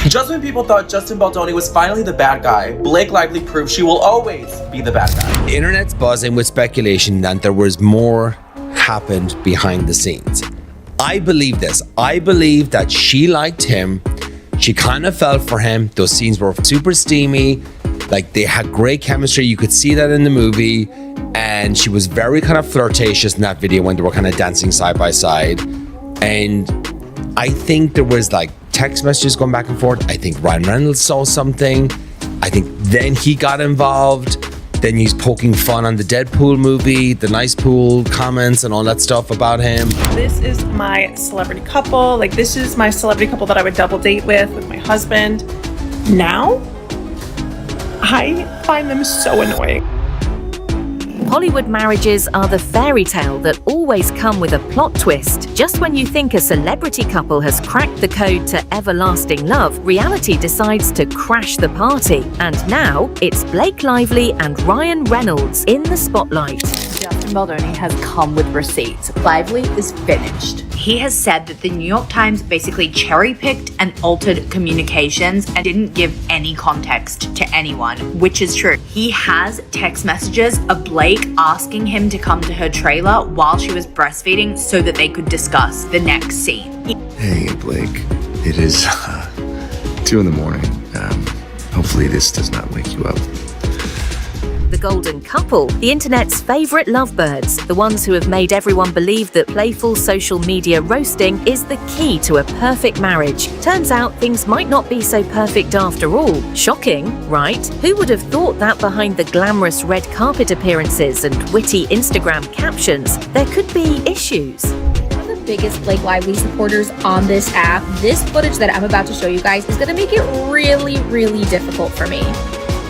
Just when people thought Justin Baldoni was finally the bad guy, Blake Lively proved she will always be the bad guy. The internet's buzzing with speculation that there was more happened behind the scenes. I believe this. I believe that she liked him. She kind of fell for him. Those scenes were super steamy. Like, they had great chemistry. You could see that in the movie. And she was very kind of flirtatious in that video when they were kind of dancing side by side. And I think there was like text messages going back and forth. I think Ryan Reynolds saw something. I think then he got involved. Then he's poking fun on the Deadpool movie, the nice pool comments and all that stuff about him. This is my celebrity couple. Like, this is my celebrity couple that I would double date with my husband. Now, I find them so annoying. Hollywood marriages are the fairy tale that always come with a plot twist. Just when you think a celebrity couple has cracked the code to everlasting love, reality decides to crash the party. And now, it's Blake Lively and Ryan Reynolds in the spotlight. Justin Baldoni has come with receipts. Lively is finished. He has said that the New York Times basically cherry-picked and altered communications and didn't give any context to anyone, which is true. He has text messages of Blake asking him to come to her trailer while she was breastfeeding so that they could discuss the next scene. Hey, Blake. It is 2 in the morning. Hopefully this does not wake you up. The golden couple, the internet's favorite lovebirds, the ones who have made everyone believe that playful social media roasting is the key to a perfect marriage. Turns out things might not be so perfect after all. Shocking, right? Who would have thought that behind the glamorous red carpet appearances and witty Instagram captions, there could be issues? The biggest Blake Lively supporters on this app, this footage that I'm about to show you guys is going to make it really, really difficult for me.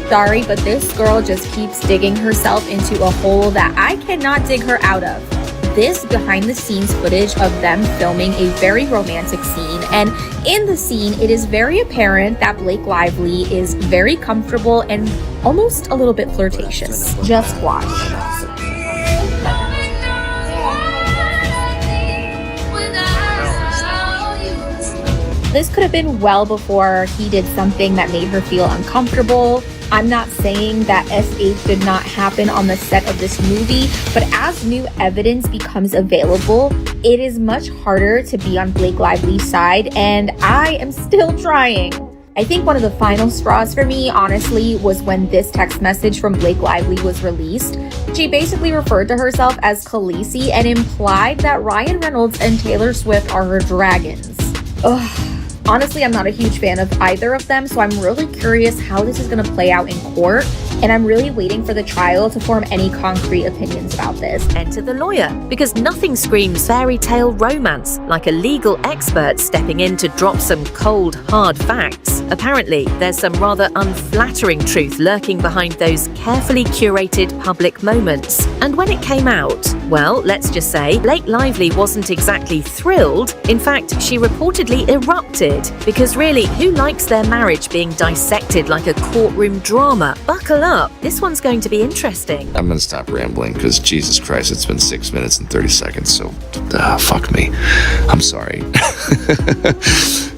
Sorry, but this girl just keeps digging herself into a hole that I cannot dig her out of. This behind the scenes footage of them filming a very romantic scene, and in the scene it is very apparent that Blake Lively is very comfortable and almost a little bit flirtatious. Just watch. This could have been well before he did something that made her feel uncomfortable. I'm not saying that SH did not happen on the set of this movie, but as new evidence becomes available, it is much harder to be on Blake Lively's side, and I am still trying. I think one of the final straws for me, honestly, was when this text message from Blake Lively was released. She basically referred to herself as Khaleesi and implied that Ryan Reynolds and Taylor Swift are her dragons. Ugh. Honestly, I'm not a huge fan of either of them, so I'm really curious how this is going to play out in court, and I'm really waiting for the trial to form any concrete opinions about this. Enter the lawyer, because nothing screams fairy tale romance like a legal expert stepping in to drop some cold, hard facts. Apparently, there's some rather unflattering truth lurking behind those carefully curated public moments. And when it came out, well, let's just say Blake Lively wasn't exactly thrilled. In fact, she reportedly erupted, because really, who likes their marriage being dissected like a courtroom drama? Buckle up, this one's going to be interesting. I'm gonna stop rambling because Jesus Christ, it's been 6 minutes and 30 seconds, so fuck me. I'm sorry.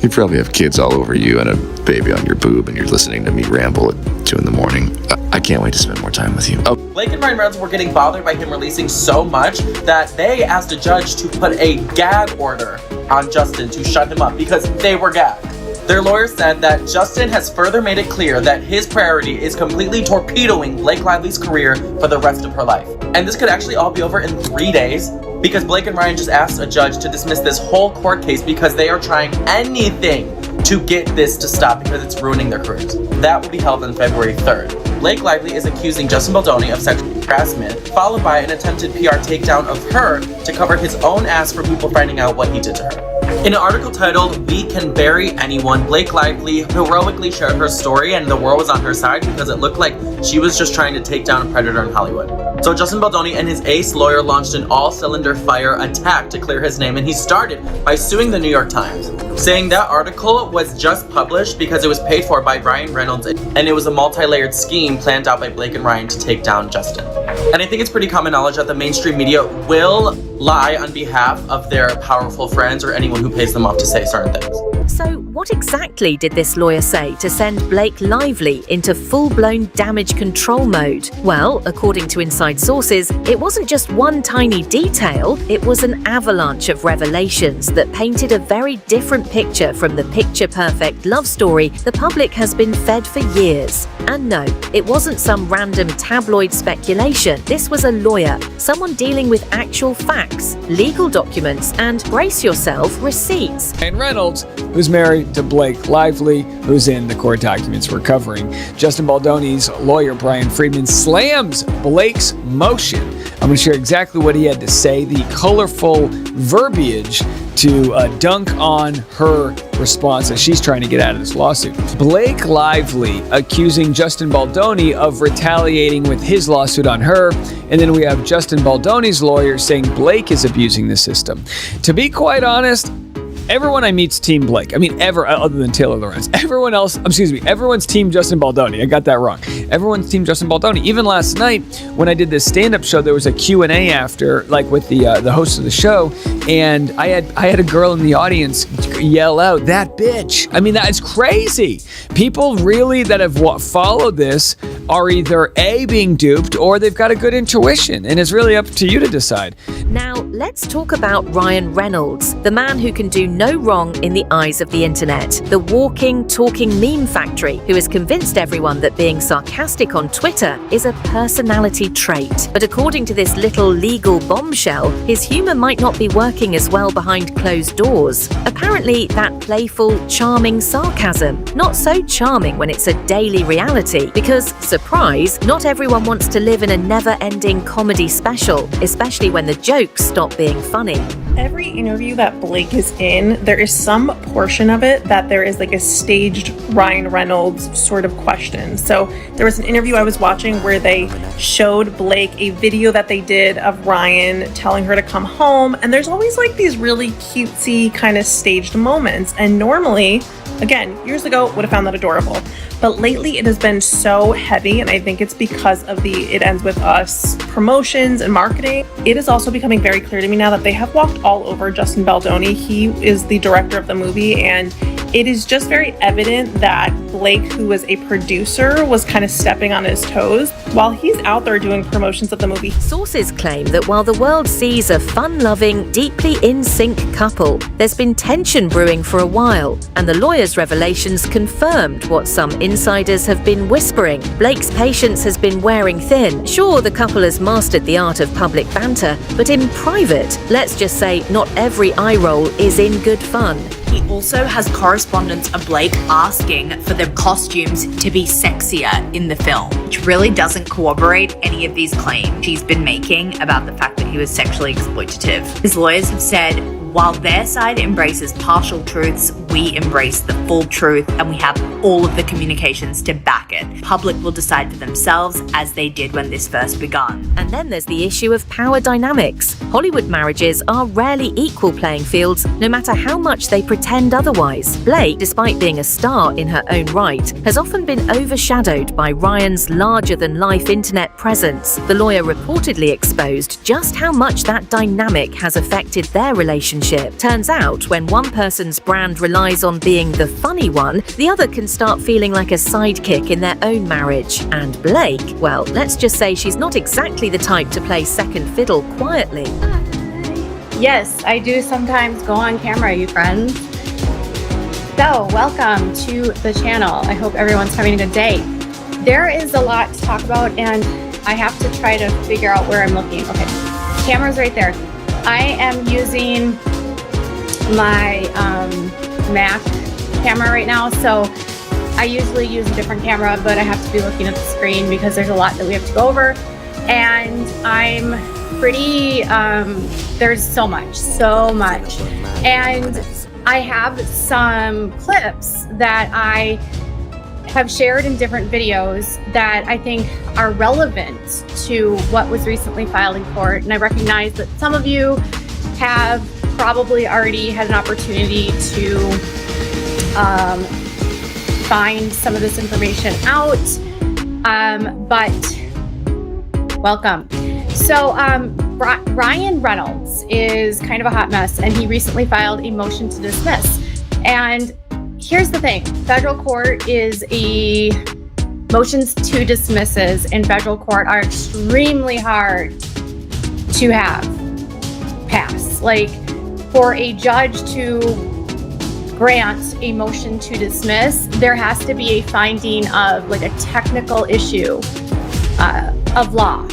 You probably have kids all over you and a baby on your boob, and you're listening to me ramble at 2 in the morning. I can't wait to spend more time with you. Oh. Blake and Ryan Reynolds were getting bothered by him releasing so much that they asked a judge to put a gag order on Justin to shut him up because they were gagged. Their lawyer said that Justin has further made it clear that his priority is completely torpedoing Blake Lively's career for the rest of her life. And this could actually all be over in 3 days because Blake and Ryan just asked a judge to dismiss this whole court case because they are trying anything to get this to stop because it's ruining their careers. That will be held on February 3rd. Blake Lively is accusing Justin Baldoni of sexual harassment, followed by an attempted PR takedown of her to cover his own ass for people finding out what he did to her. In an article titled, "We Can Bury Anyone," Blake Lively heroically shared her story and the world was on her side because it looked like she was just trying to take down a predator in Hollywood. So Justin Baldoni and his ace lawyer launched an all-cylinder fire attack to clear his name, and he started by suing the New York Times, saying that article was just published because it was paid for by Ryan Reynolds and it was a multi-layered scheme planned out by Blake and Ryan to take down Justin. And I think it's pretty common knowledge that the mainstream media will lie on behalf of their powerful friends or anyone who pays them off to say certain things. So, what exactly did this lawyer say to send Blake Lively into full-blown damage control mode? Well, according to inside sources, it wasn't just one tiny detail, it was an avalanche of revelations that painted a very different picture from the picture-perfect love story the public has been fed for years. And no, it wasn't some random tabloid speculation. This was a lawyer, someone dealing with actual facts, legal documents, and, brace yourself, receipts. And Reynolds, who's married to Blake Lively, who's in the court documents we're covering. Justin Baldoni's lawyer, Brian Friedman, slams Blake's motion. I'm going to share exactly what he had to say, the colorful verbiage to dunk on her response as she's trying to get out of this lawsuit. Blake Lively accusing Justin Baldoni of retaliating with his lawsuit on her. And then we have Justin Baldoni's lawyer saying Blake is abusing the system. To be quite honest, everyone I meet's Team Blake. I mean, other than Taylor Lorenz. Everyone's Team Justin Baldoni. I got that wrong. Everyone's Team Justin Baldoni. Even last night, when I did this stand-up show, there was a Q&A after, like with the host of the show, and I had a girl in the audience yell out, "That bitch!" I mean, that is crazy. People really that have followed this are either A, being duped, or they've got a good intuition, and it's really up to you to decide. Now, let's talk about Ryan Reynolds, the man who can do no wrong in the eyes of the internet, the walking, talking meme factory who has convinced everyone that being sarcastic on Twitter is a personality trait. But according to this little legal bombshell, his humor might not be working as well behind closed doors. Apparently, that playful, charming sarcasm, not so charming when it's a daily reality, because, surprise, not everyone wants to live in a never-ending comedy special, especially when the jokes stop being funny. Every interview that Blake is in, there is some portion of it that there is like a staged Ryan Reynolds sort of question. So there was an interview I was watching where they showed Blake a video that they did of Ryan telling her to come home. And there's always like these really cutesy kind of staged moments. And normally, again, years ago, would have found that adorable. But lately it has been so heavy, and I think it's because of the It Ends With Us promotions and marketing. It is also becoming very clear to me now that they have walked all over Justin Baldoni. He is the director of the movie, and it is just very evident that Blake, who was a producer, was kind of stepping on his toes while he's out there doing promotions of the movie. Sources claim that while the world sees a fun-loving, deeply in-sync couple, there's been tension brewing for a while, and the lawyer's revelations confirmed what some insiders have been whispering. Blake's patience has been wearing thin. Sure, the couple has mastered the art of public banter, but in private, let's just say not every eye roll is in good fun. He also has correspondence of Blake asking for the costumes to be sexier in the film, which really doesn't corroborate any of these claims she's been making about the fact that he was sexually exploitative. His lawyers have said, while their side embraces partial truths, we embrace the full truth, and we have all of the communications to back it. Public will decide for themselves, as they did when this first began. And then there's the issue of power dynamics. Hollywood marriages are rarely equal playing fields, no matter how much they pretend otherwise. Blake, despite being a star in her own right, has often been overshadowed by Ryan's larger-than-life internet presence. The lawyer reportedly exposed just how much that dynamic has affected their relationship. Turns out, when one person's brand relies on being the funny one, the other can start feeling like a sidekick in their own marriage. And Blake, well, let's just say she's not exactly the type to play second fiddle quietly. Yes, I do sometimes go on camera, you friends. So, welcome to the channel. I hope everyone's having a good day. There is a lot to talk about, and I have to try to figure out where I'm looking. Okay, camera's right there. I am using my Mac camera right now, so I usually use a different camera, but I have to be looking at the screen because there's a lot that we have to go over, and I'm pretty, there's so much, and I have some clips that I have shared in different videos that I think are relevant to what was recently filed in court. And I recognize that some of you have probably already had an opportunity to find some of this information out, but welcome. So Ryan Reynolds is kind of a hot mess, and he recently filed a motion to dismiss. And here's the thing, motions to dismisses in federal court are extremely hard to have pass. Like, for a judge to grant a motion to dismiss, there has to be a finding of like a technical issue of law.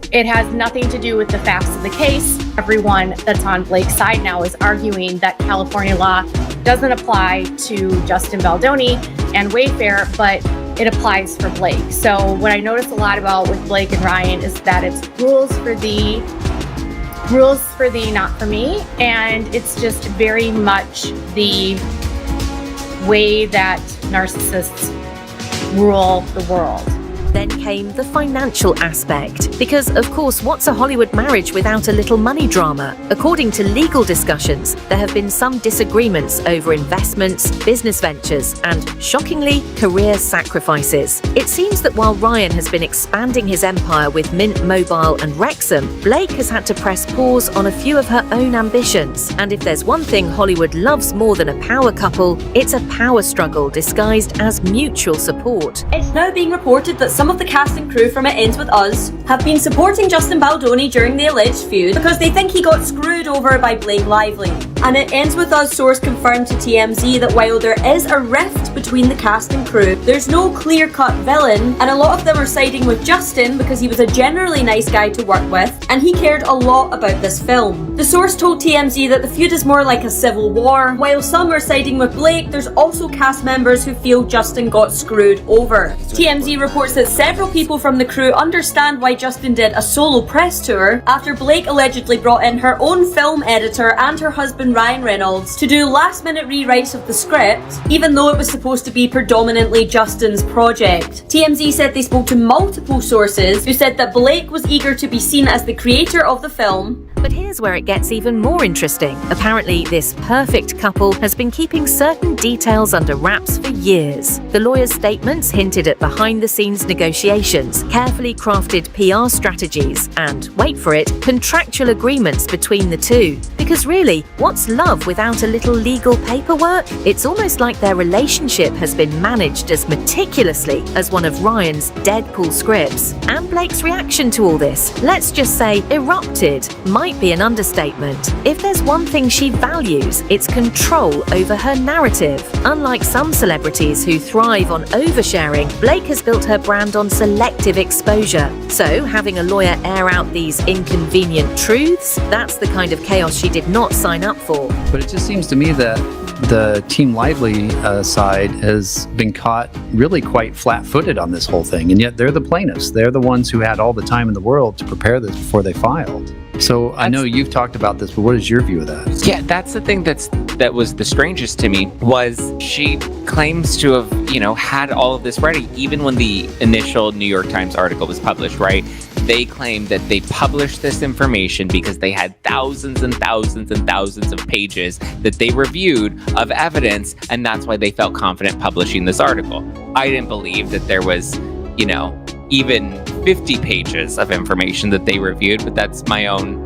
It has nothing to do with the facts of the case. Everyone that's on Blake's side now is arguing that California law doesn't apply to Justin Baldoni and Wayfair, but it applies for Blake. So what I notice a lot about with Blake and Ryan is that it's rules for thee, not for me. And it's just very much the way that narcissists rule the world. Then came the financial aspect. Because, of course, what's a Hollywood marriage without a little money drama? According to legal discussions, there have been some disagreements over investments, business ventures, and, shockingly, career sacrifices. It seems that while Ryan has been expanding his empire with Mint Mobile and Wrexham, Blake has had to press pause on a few of her own ambitions. And if there's one thing Hollywood loves more than a power couple, it's a power struggle disguised as mutual support. It's now being reported that some of the cast and crew from It Ends With Us have been supporting Justin Baldoni during the alleged feud because they think he got screwed over by Blake Lively. An It Ends With Us source confirmed to TMZ that while there is a rift between the cast and crew, there's no clear-cut villain, and a lot of them are siding with Justin because he was a generally nice guy to work with, and he cared a lot about this film. The source told TMZ that the feud is more like a civil war. While some are siding with Blake, there's also cast members who feel Justin got screwed over. TMZ reports that several people from the crew understand why Justin did a solo press tour after Blake allegedly brought in her own film editor and her husband Ryan Reynolds to do last-minute rewrites of the script, even though it was supposed to be predominantly Justin's project. TMZ said they spoke to multiple sources who said that Blake was eager to be seen as the creator of the film. But here's where it gets even more interesting. Apparently, this perfect couple has been keeping certain details under wraps for years. The lawyer's statements hinted at behind-the-scenes negotiations, carefully crafted PR strategies, and, wait for it, contractual agreements between the two. Because really, what's love without a little legal paperwork? It's almost like their relationship has been managed as meticulously as one of Ryan's Deadpool scripts. And Blake's reaction to all this, let's just say erupted, might be an understatement. If there's one thing she values, it's control over her narrative. Unlike some celebrities who thrive on oversharing, Blake has built her brand on selective exposure. So, having a lawyer air out these inconvenient truths, that's the kind of chaos she did not sign up for. But it just seems to me that the Team Lively side has been caught really quite flat-footed on this whole thing, and yet they're the plaintiffs. They're the ones who had all the time in the world to prepare this before they filed. So I know you've talked about this, but what is your view of that? Yeah, that's the thing that was the strangest to me, was she claims to have, had all of this ready, even when the initial New York Times article was published, right? They claimed that they published this information because they had thousands and thousands and thousands of pages that they reviewed of evidence, and that's why they felt confident publishing this article. I didn't believe that there was, even 50 pages of information that they reviewed, but that's my own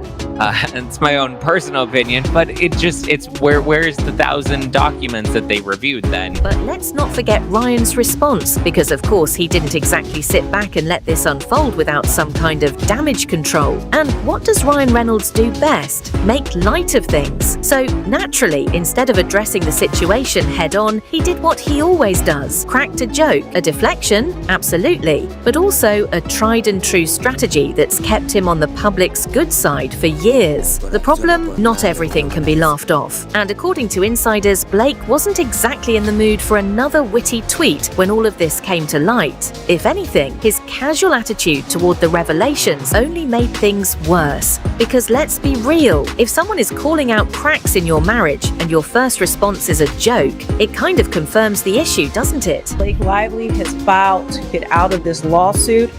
personal opinion. But it's where's the 1,000 documents that they reviewed then? But let's not forget Ryan's response, because of course he didn't exactly sit back and let this unfold without some kind of damage control. And what does Ryan Reynolds do best? Make light of things. So naturally, instead of addressing the situation head on, he did what he always does. Cracked a joke, a deflection, absolutely, but also a tried and true strategy that's kept him on the public's good side for years. The problem, not everything can be laughed off. And according to insiders, Blake wasn't exactly in the mood for another witty tweet when all of this came to light. If anything, his casual attitude toward the revelations only made things worse. Because let's be real, if someone is calling out cracks in your marriage and your first response is a joke, it kind of confirms the issue, doesn't it? Blake Lively has filed to get out of this lawsuit,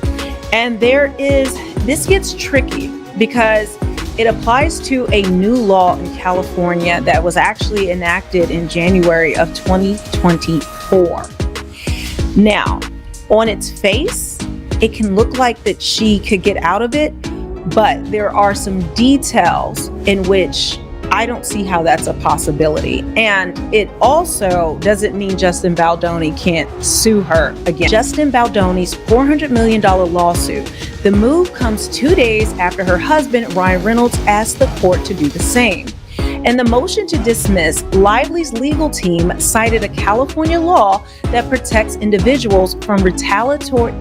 and this gets tricky because it applies to a new law in California that was actually enacted in January of 2024. Now, on its face, it can look like that she could get out of it, but there are some details in which I don't see how that's a possibility. And it also doesn't mean Justin Baldoni can't sue her again. Justin Baldoni's $400 million lawsuit. The move comes 2 days after her husband, Ryan Reynolds, asked the court to do the same. And the motion to dismiss, Lively's legal team cited a California law that protects individuals from retaliatory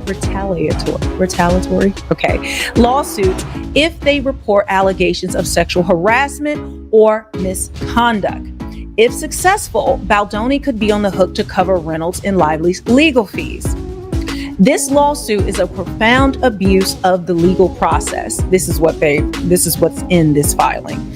lawsuits if they report allegations of sexual harassment or misconduct. If successful, Baldoni could be on the hook to cover Reynolds and Lively's legal fees. This lawsuit is a profound abuse of the legal process. This is what's in this filing.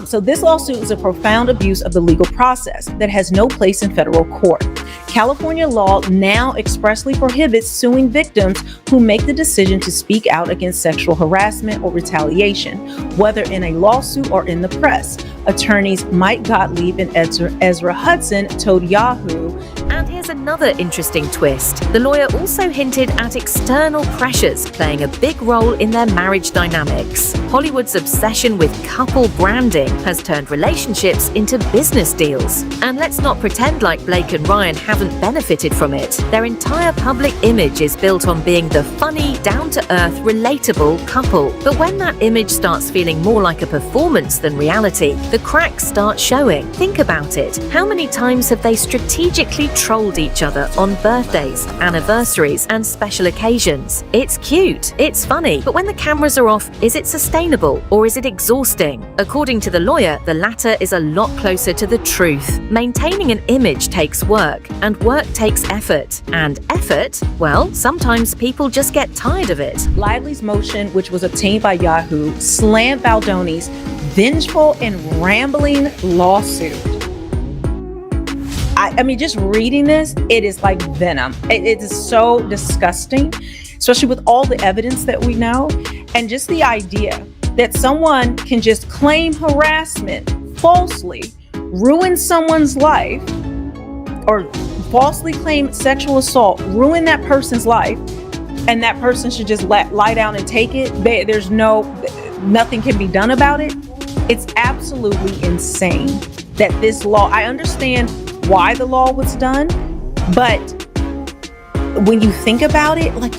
So this lawsuit is a profound abuse of the legal process that has no place in federal court. California law now expressly prohibits suing victims who make the decision to speak out against sexual harassment or retaliation, whether in a lawsuit or in the press. Attorneys Mike Gottlieb and Ezra Hudson told Yahoo. And here's another interesting twist. The lawyer also hinted at external pressures playing a big role in their marriage dynamics. Hollywood's obsession with couple branding has turned relationships into business deals. And let's not pretend like Blake and Ryan haven't benefited from it. Their entire public image is built on being the funny, down-to-earth, relatable couple. But when that image starts feeling more like a performance than reality, the cracks start showing. Think about it. How many times have they strategically trolled each other on birthdays, anniversaries, and special occasions? It's cute, it's funny, but when the cameras are off, is it sustainable or is it exhausting? According to the lawyer, the latter is a lot closer to the truth. Maintaining an image takes work, and work takes effort. And effort, well, sometimes people just get tired of it. Lively's motion, which was obtained by Yahoo, slammed Baldoni's vengeful and rambling lawsuit. I mean, just reading this, it is like venom. It is so disgusting, especially with all the evidence that we know. And just the idea that someone can just claim harassment falsely, ruin someone's life, or falsely claim sexual assault, ruin that person's life, and that person should just lie down and take it. There's nothing can be done about it. It's absolutely insane that this law, I understand why the law was done, but when you think about it, like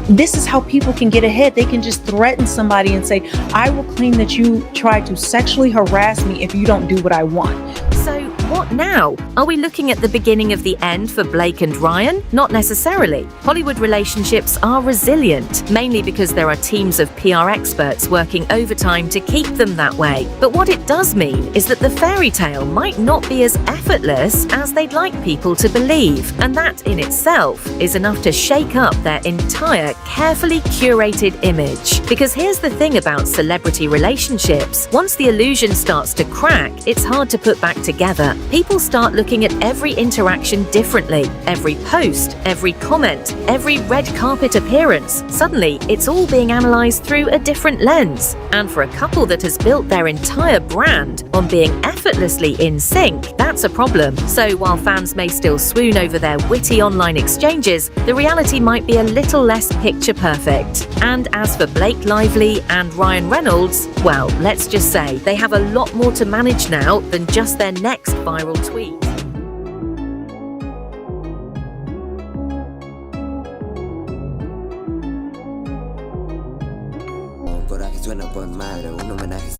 this is how people can get ahead. They can just threaten somebody and say, I will claim that you tried to sexually harass me if you don't do what I want. So what now? Are we looking at the beginning of the end for Blake and Ryan? Not necessarily. Hollywood relationships are resilient, mainly because there are teams of PR experts working overtime to keep them that way. But what it does mean is that the fairy tale might not be as effortless as they'd like people to believe. And that in itself is enough to shake up their entire carefully curated image. Because here's the thing about celebrity relationships. Once the illusion starts to crack, it's hard to put back together. People start looking at every interaction differently. Every post, every comment, every red carpet appearance. Suddenly, it's all being analysed through a different lens. And for a couple that has built their entire brand on being effortlessly in sync, that's a problem. So while fans may still swoon over their witty online exchanges, the reality might be a little less picture perfect. And as for Blake Lively and Ryan Reynolds, well, let's just say they have a lot more to manage now than just their next viral tweet. Coraje suena por madre, un homenaje.